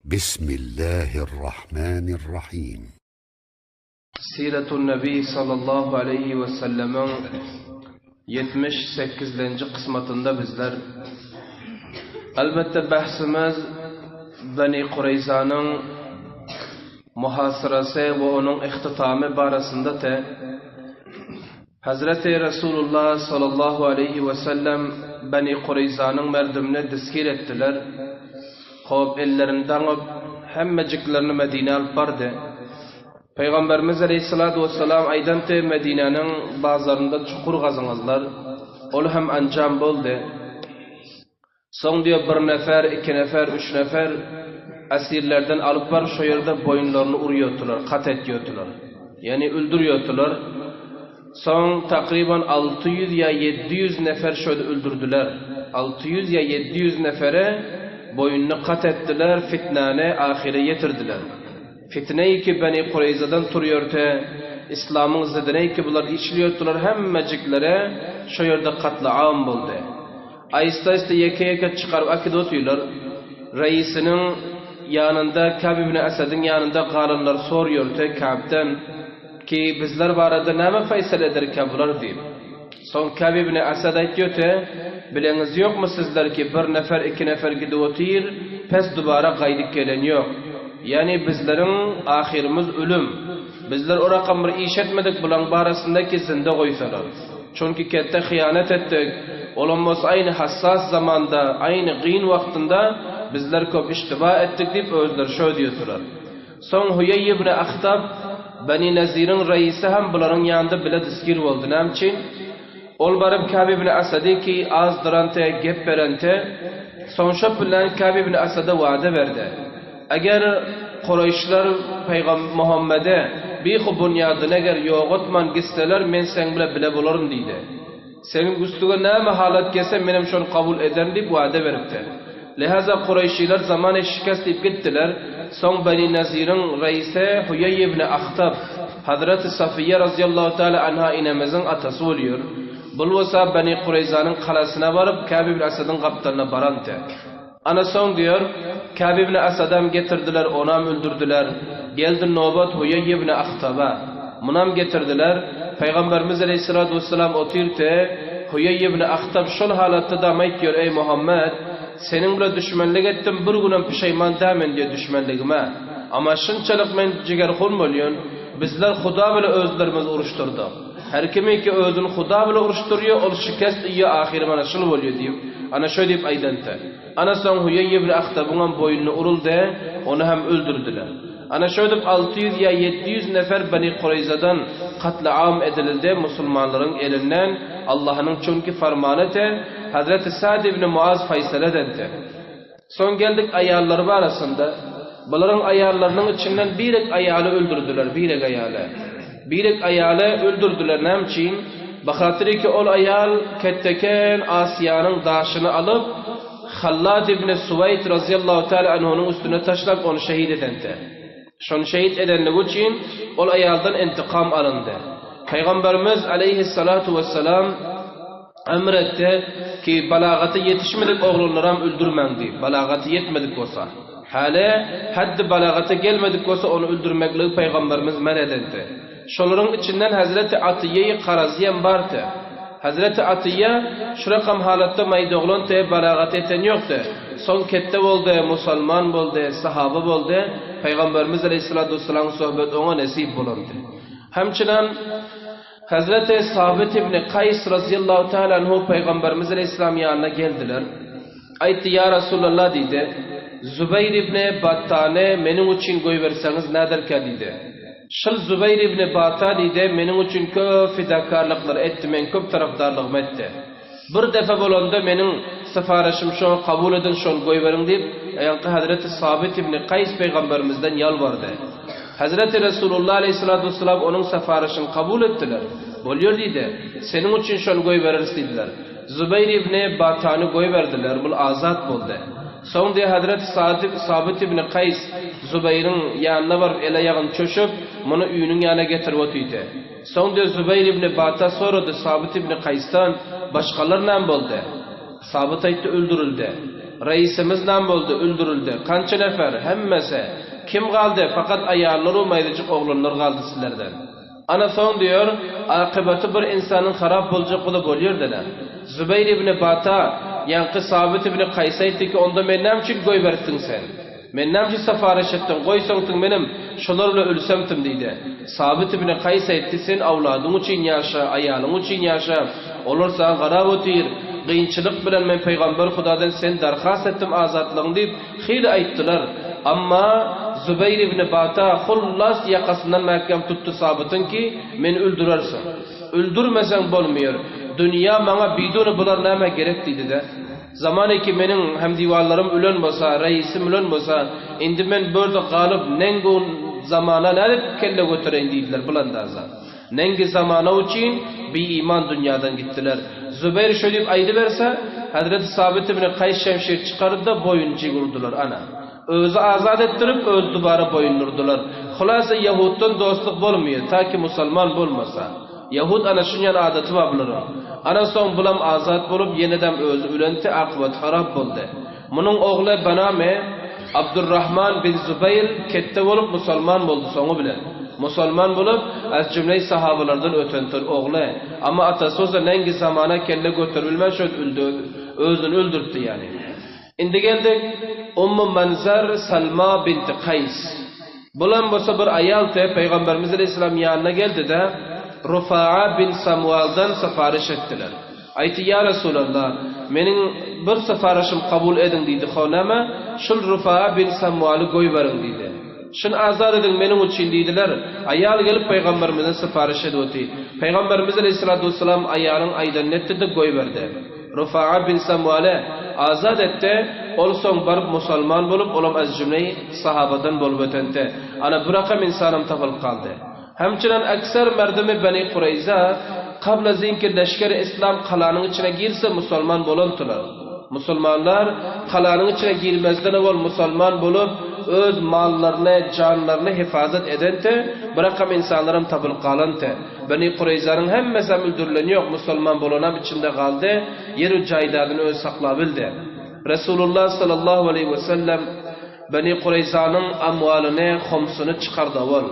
Bismillahirrahmanirrahim. Siretun Nebi sallallahu aleyhi ve sellem'in 78. kısmatında bizler elbette bahsimiz Bani Kureyza'nın muhasırası ve onun ihtitamı barasında te Hazreti Resulullah sallallahu aleyhi ve sellem Bani Kureyza'nın merdumunu diskir ettiler. Xo'p ellerinden hemmeciklerini Medine alıp bardı. Peygamberimiz Aleyhissalatu vesselam aydante Medine'nin bazılarında çukur kazanızlar. Ol hem ancam boldu. Son diyor bir nefer, iki nefer, üç nefer esirlerden alıp var şu yerde boyunlarını uruyordular, kat ediyordular. Yani öldürüyordular. Son takriben 600 ya 700 nefer şöyle öldürdüler. 600 ya 700 nefere boyununu kat ettiler, fitnane ahire getirdiler. Fitneyi ki Bani Kureyza'dan turuyordu, İslam'ın zedneyi ki bunlar işliyordular, hemmeciklere şu yerde katliam buldu. Aysta yeke yeke çıkarıp akide otuyorlar. Reisinin yanında, Ka'b ibn Esad'ın yanında kalanlar soruyordu Ka'b'den ki bizler barada ne faysal eder Ka'b'lar deyip. Son Ka'b ibn Esad aytıyordu, bileniz yok mu sizler ki bir nefer iki nefer gidip otuyor, pes dubara kaydık gelen yok. Yani bizlerin ahirimiz ölüm. Bizler o rakam bir iş etmedik bulan barasındaki zinde koysalar. Çünkü kette hıyanet ettik. Olamaz aynı hassas zamanda, aynı gıyn vaktinde bizler köp iştiba ettik deyip özler şöyle diyorlar. Son Huyey ibn Akhtab Bani Nazir'in reisi hem bunların yanında bile diskir oldu. Nemçin? Ol barıp Ka'b ibn Esad'ı ki az durante, gep berente, son şöp bilen Ka'b ibn Esad'a vaade verdi. Eğer Kureyşler Peygamber Muhammed'e bir bunyadın eğer yoğutman gitseler men sen bile bularım deydi. Senin üstüne ne halat gelse benim şunu kabul ederim deyip vaade veripti. Lihaza Kureyşiler zamanı şikast deyip gittiler. Son Bani Nazir'in reisi Huyey ibn Akhtab Hazreti Safiye radıyallahu teala anha inemizin atası oluyor. Bulvasa Bani Kureyza'nın kalasına varıp Ka'b ibn Esad'ın kaptanına barantı. Ana son diyor, Ka'b ibn Esad'am getirdiler, onam öldürdüler. Geldi nobat Huyey ibn Akhtab'a. Munam getirdiler. Peygamberimiz Aleyhissalatu vesselam oturdu. Huyey ibn Akhtab şol halatta da diyor, ey Muhammed, senin bile düşmanlık ettim, bir günüm pişeyman demen diye düşmanlıkıma. Ama şunçalık men ciger olmuyor. Bizler Xuda bile özlerimiz uruşturduk. Her kimi ki özünü Xuda bile uruşturuyor, ol şikast iyi ahiri bana şıl oluyor diyeyim. Ana şöyle deyip aydantı. Ana son Huyey ibn Akhtab'ın boynunu uruldu, onu hem öldürdüler. Ana şöyle deyip 600 ya 700 nefer Bani Kureyza'dan katliam edildi Müslümanların elinden. Allah'ın çünkü fermaneti Hazreti Sa'd ibn Muaz faysale dendi. Son geldik ayarları arasında. Bunların ayarlarının içinden birek ayalı öldürdüler, birek ayalı. Birek ayalı öldürdüler nemçin. Bakatiri ki ol ayal ketteken Asiya'nın daşını alıp Hallad ibn Suvayt razıyallahu teala anhu'nun üstüne taşlap onu şehit edendi. Şunu şehit edenlik için ol ayaldan intikam alındı. Peygamberimiz aleyhissalatu vesselam emretti ki balağatı yetişmedik oğullarım öldürmen diye. Balağatı yetmedik olsa. Hale haddi balağatı gelmedik olsa onu öldürmekliği Peygamberimiz men edildi. Şoların içinden Hazreti Atiye'yi Karaziyen vardı. Hazreti Atiye şu rakam halatta maydoğlun te balağat eten yoktu. Son kette oldu, Müslüman oldu, sahaba oldu. Peygamberimiz Aleyhissalatu vesselam sohbet ona nasip bulundu. Hemçinin Hazreti Sabit ibn Kays radıyallahu teala anhu Peygamberimiz Aleyhisselam yanına geldiler. Aytti ya Resulallah dedi. Zübeyir ibn Battane benim için koy verseniz nedir ki dedi. Şıl Zübeyir ibn Battane dedi benim için köp fidakarlıklar etti, men köp taraftarlığım etti. Bir defa bolanda benim sifarişim şunu kabul edin, şunu koy verin deyip ayakta Hazreti Sabit ibn Kays Peygamberimizden yalvardı. Hazreti Resulullah Aleyhissalatu vesselam onun sifarişini kabul ettiler. Boluyor dedi. Senin için şunu koy veririz dediler. Zübeyir ibn Battane koy verdiler. Bu azat oldu. Son diye Hazreti Sabit ibn Kays Zübeyir'in yanına varıp ele yağın çöşüp bunu üyünün yanına getirip oturdu. Son diye Zübeyir ibn Battane sorudu Sabit ibn Kays'tan başkaları ne oldu? Sabit ayette öldürüldü. Reisimiz nam oldu, öldürüldü. Kança nefer, hemmese. Kim kaldı? Fakat ayarları maydıcık oğlanlar kaldı sizlerden. Ana son diyor, akıbeti bir insanın harap olacak bulup oluyor dediler. Zübeyir ibn Bata, yankı Sabit ibn Kays'a etti ki onda mennem için koy versin sen. Mennem için safariş ettin, koy soğutun benim, şunlarla ölsemtim deydi. Sabit ibn Kays'a etti sen avladın için yaşa, ayalın için yaşa, olursa garab otur, qiyinchilik bilen men Peygamber Hudadan sen darxas ettim azatlığın deyip xeyli ayttılar. Amma Zübeyir ibn Bata xullas yakasından mahkem tuttu Sabit'in ki men öldürersin. Öldürmesen bolmuyor. Dünya bana bidunu bular neme gerek dedi de. Zamanı ki menin hem divarlarım ölen bolsa, reisim ölen bolsa, indi men böyle galıp nengun zamana nerep kelle götüreyin dediler bulandaza. Nengi zamana için bir iman dünyadan gittiler. Zübeyir şöyle aydı verse, Hazreti Sabit ibn Kays şemşir çıkarıp da boyun çigurdular ana. Özü azad ettirip öz dubara boyunurdular. Hulasa Yahud'dan dostluk bolmuyor ta ki Müslüman bolmasa. Yahud ana şunyan adeti var bunların. Ana son bulam azad bolup yeniden özü ülenti akıbat harap boldu. Bunun oğlu Baname Abdurrahman bin Zübeyir kette olup Müslüman boldu sonu bile. Müslüman bulup az cümleyi sahabalardan ötentir oğlu. Ama atası olsa nengi zamana kelle götürülmez özünü öldürttü yani. Indi geldik Ummu Manzar Salma binti Kays. Bulan bolsa bir ayal te Peygamberimiz Aleyhisselam yanına geldi de Rufa'a bin Samuel'dan sifariş ettiler. Ayti ya Resulallah menin bir sifarişim kabul edin dedi xonama şul Rufa'a bin Samuel'i koy verin dedi. Şun azad edin menin için dediler. Ayal gelip Peygamberimizden sifariş edildi. Peygamberimiz Aleyhisselatü Vesselam ayalın aydan netti de koy verdi. Rufa'a bin Samuel'e azad etti. Ol son barıp Müslüman bulup olam az cümleyi sahabadan bolup ötenti. Ana bir rakam insanım tafıl kaldı. Hemçinin ekser merdimi Beni Kureyza kabla zinki leşkeri İslam kalanın içine girse Müslüman boluntular. Müslümanlar kalanın içine girmezden evvel Müslüman bulup öz mallarını, canlarını hifazet edente, bırakam insanlarım tabıl kalante. Beni Kureyza'nın hem mesam öldürüleni Müslüman bulunam içinde kaldı, yeri caydadını öz saklabildi. Resulullah sallallahu aleyhi ve sellem Beni Kureyza'nın amvalini, khomsunu çıkardı ol.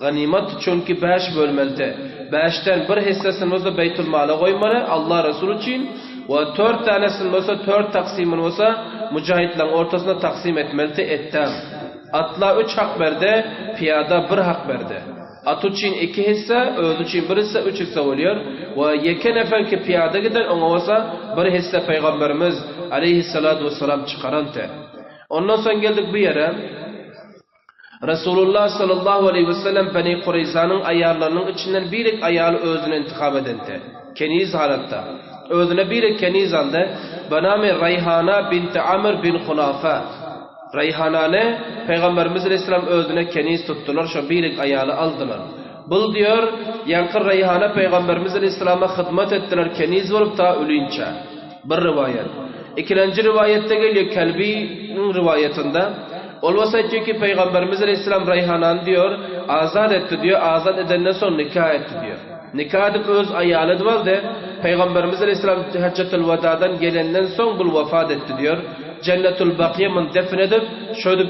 Ganimet çünkü 5 bölmelde. 5'ten bir hissesini olsa Beytül Mal'a koymalı, Allah Resulü için. Ve 4 tanesinin olsa 4 taksimin olsa mücahitlerin ortasına taksim etmeli ettem. Atla 3 hak verdi, piyada 1 hak verdi. At için 2 hisse, öz için 1 hisse, 3 hisse oluyor. Ve yeken efendim ki piyada giden ona olsa 1 hisse Peygamberimiz aleyhissalatu vesselam çıkarantı. Ondan sonra geldik bir yere. Resulullah sallallahu aleyhi ve sellem Beni Kureyza'nın ayarlarının içinden bir ayarı özünü intikam edildi. Keniz halatta. Özüne bir keniz aldı. Baname Reyhana binti Amr bin Hunafa. Reyhana ne? Peygamberimiz Aleyhisselam özüne keniz tuttular. Şu bir ayarı aldılar. Bul diyor, yankı Reyhana Peygamberimiz Aleyhisselam'a hizmet ettiler. Keniz vurup ta ölünce. Bir rivayet. İkinci rivayette geliyor Kelbi'nin rivayetinde. Olmasa ki Peygamberimiz Aleyhisselam Reyhanan diyor, azad etti diyor, azad edenden sonra nikah etti diyor. Nikah edip öz ayalı vardı. Peygamberimiz Aleyhisselam Haccatul Vada'dan gelenden son bul vefat etti diyor. Cennetul Bakiye'min defin edip, şöyle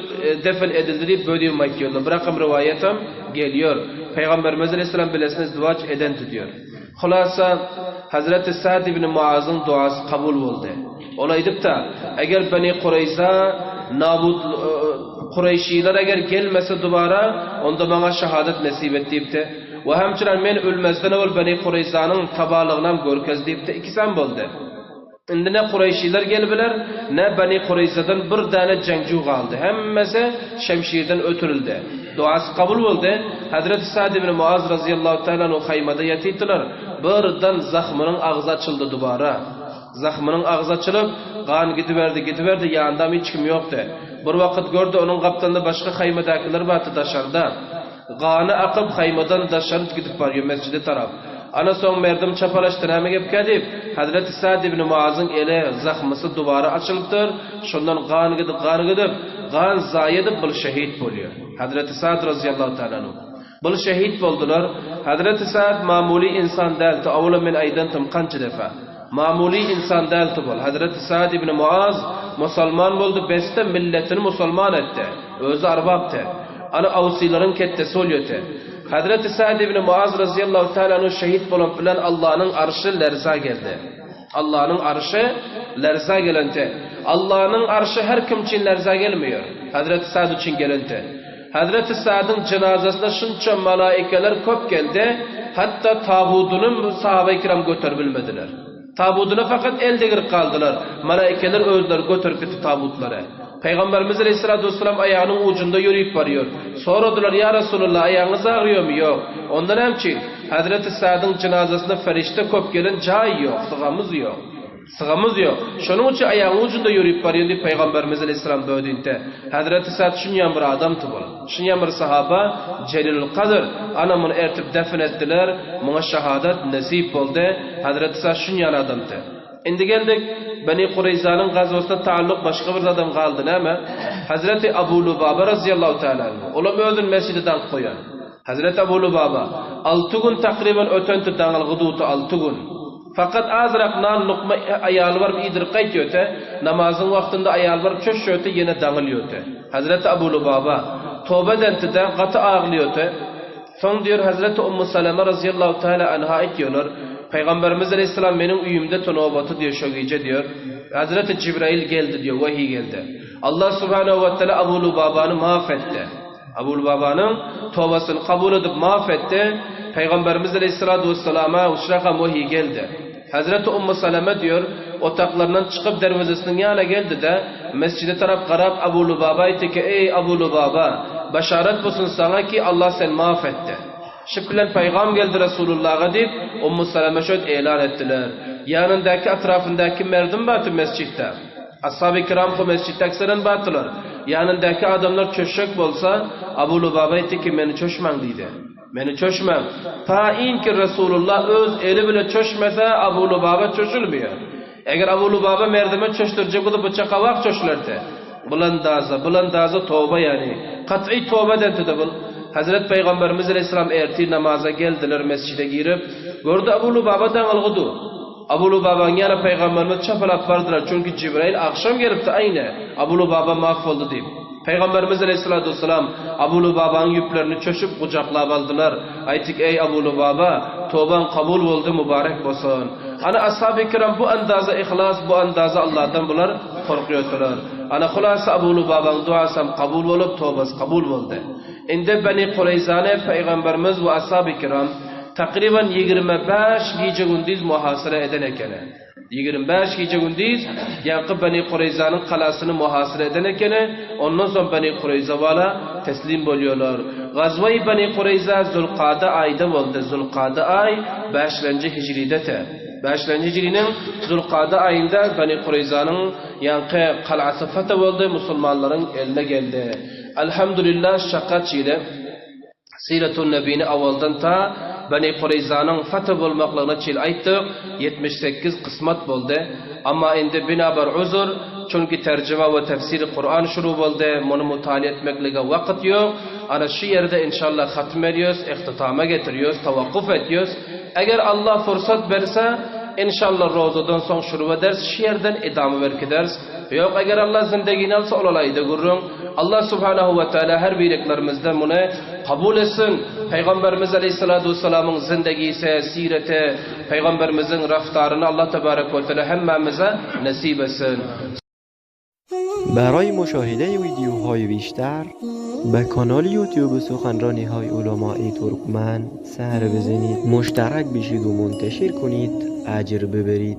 defin edildi deyip böyle makiyorlar. Bırakım rivayetim geliyor. Peygamberimiz Aleyhisselam bilesine izdivaç edenti diyor. Hulasa Hazreti Sa'd ibn Muaz'ın duası kabul oldu. Olaydıp da eğer Beni Kureyza Nabut Kureyşiler eğer gelmese duvara onda bana şehadet nasip et deyipti. Ve hemçinin men ölmezden evvel Beni Kureyza'nın tabalığından görkez deyipti. İkisem oldu. Indi ne Kureyşiler gelbiler ne Beni Kureyza'dan bir tane cencu kaldı. Hemmesi şemşirden ötürüldü. Duası kabul oldu. Hazreti Sa'd ibn Muaz razıyallahu ta'ala o haymada yatıydılar. Birden zahmının ağzı açıldı duvara. Zahmının ağzı açılıp kan gidiverdi yanında hiç kim yoktu. Bir vakit gördü onun kaptanında başka haymadakiler batı dışarıda. Kanı akıp haymadan dışarı gidip varıyor mescide taraf. Ana son merdim çapalaştı hemen gep gelip Hazreti Sa'd ibn Muaz'ın ele zahması duvara açılıptır. Şundan kan gidip kan zayi edip bir şehit oluyor. Hazreti Sa'd razıyallahu ta'ala bir şehit oldular. Hazreti Sa'd mamuli insan değil. Avla min aydan tam kançı defa. Mamuli insan delti bol. Hazreti Sa'd ibn Muaz Müslüman oldu. Beste milletini Müslüman etti. Özü arbaptı. Ana avsilerin kettesi oluyordu. Hazreti Sa'd ibn Muaz radıyallahu teala şehit olan bilen Allah'ın arşı lerza geldi. Allah'ın arşı lerza gelente. Allah'ın arşı her kim için lerza gelmiyor. Hazreti Sa'd için gelente. Hazreti Sa'd'ın cenazesine şunca malaikeler köp geldi. Hatta tabudunu sahabe-i kiram götürebilmediler. Tabuduna fakat elde girip kaldılar. Malaikeler özleri götürüp gitti tabutlara. Peygamberimiz Aleyhisselatü Vesselam ayağının ucunda yürüyüp varıyor. Sordular ya Resulullah ayağınız ağrıyor mu? Yok. Ondan hemçin Hazreti Sa'd'ın cenazesine ferişte köp gelin cay yok. Sığamız yok. Sığamız yok. Şunun için ayağının ucunda yürüyüp varıyor diye Peygamberimiz Aleyhisselam böğdüğünde. Hazreti Sa'd şunyan bir adamdı bu. Şunyan bir sahaba Celilül Kadir. Anamını ertip defin ettiler. Buna şehadet nasip oldu. Hazreti Sa'd şunyan adamdı. Endi geldik Bani Qurayza'nın gazvasına taalluk başka bir adam kaldı ama Hazreti Abu Lubaba radıyallahu teala olam özün mescidden koyan. Hazreti Abu Lubaba 6 gün takriben ötenti dağıl gıdutu 6 gün. Fakat azrak nan lokma ayal var idir qaytıyordu. Namazın vaktinde ayal var çöşüyordu yine dağılıyordu. Hazreti Abu Lubaba tövbe dentide qatı ağlıyordu. Son diyor Hazreti Ummu Salama radıyallahu teala anha ediyorlar. Peygamberimiz Aleyhisselam benim uyumda tonobatı diyor şu gece diyor. Hazreti Cibrail geldi diyor, vahiy geldi. Allah Subhanahu ve Teala Abu Lubaba'nı mahvetti. Abu Lubaba'nın tövbesini kabul edip mahvetti. Peygamberimiz Aleyhisselatü Vesselam'a uçrakan vahiy geldi. Hazreti Ummu Salama diyor, otaklarından çıkıp dervazasının yanına geldi de mescide taraf qarab Abu Lubaba etti ki ey Abu Lubaba başaret bulsun sana ki Allah sen mahvetti. Şıklen peygam geldi Resulullah'a deyip Ummu Salama şöyle elan ettiler. Yanındaki etrafındaki merdim batı mescitte. Ashab-ı kiram bu mescitte akseren batılar. Yanındaki adamlar çöşek bolsa Abu Lubaba etti ki beni çöşmen dedi. Beni çöşmen. Ta in ki Resulullah öz eli bile çöşmese Abu Lubaba çöşülmüyor. Eğer Abu Lubaba merdime çöştürecek olsa bıçak avak çöşlerdi. Bulandaza tövbe yani. Kat'i tövbe dentide bul. Hazret Peygamberimiz Aleyhisselam erti namaza geldiler mescide girip gördü Abu Lubaba'dan algıdı. Abu Lubaba'nın yana Peygamberimiz çapalap vardılar çünkü Cibrail akşam gelipti aynı Abu Lubaba mahvoldu deyip. Peygamberimiz Aleyhisselatü Vesselam Abu Lubaba'nın yüplerini çöşüp kucaklap aldılar. Aytik ey Abu Lubaba tövben kabul oldu mübarek olsun. Ana ashab-ı kiram bu andaza ihlas bu andaza Allah'tan bunlar korkuyorlar. Ana hulasa Abu Lubaba'nın duasam kabul olup tövbesi kabul oldu. Inde Bani Qurayza'ne Peygamberimiz ve ashab-ı kiram takriben 25 gece gündüz muhasara eden ekene. 25 gece gündüz yankı Bani Qurayza'nın kalasını muhasara eden ekene. Ondan sonra Bani Qurayza vala teslim oluyorlar. Gazvayı Bani Qurayza Zulqa'da ayda oldu. Zulqa'da ay 5. Hicri'de te. 5. Hicri'nin Zulqa'da ayında Bani Qurayza'nın yankı kalası fetih oldu. Müslümanların eline geldi. Elhamdülillah şakat ile Siretun Nebi'ni avvaldan ta Bani Qurayza'nın fetih olmaklarına çil ayttık. 78 kısmet oldu. Ama indi binabar uzur. Çünkü tercüme ve tefsiri Kur'an şuru oldu. Bunu mutali etmeklige vakit yok. Ana şu yerde inşallah hatm ediyoruz. İhtitama getiriyoruz. Tavakkuf ediyoruz. Eğer Allah fırsat verse inşallah rozadan son şuru ders şu yerden idamı verki ders. Yok eğer Allah zindagini alsa olalaydı gurrun. Allah Subhanahu ve Teala her birliklerimizden bunu kabul etsin. Peygamberimiz Aleyhisselatü Vesselam'ın zindagisi, sireti, Peygamberimizin raftarını Allah Tebarek ve Teala hemmemize nasip etsin. برای مشاهده ویدیوهای بیشتر به کانال یوتیوب سخنرانی های علمای ترکمن سر بزنید، مشترک بشید و منتشر کنید، اجر ببرید.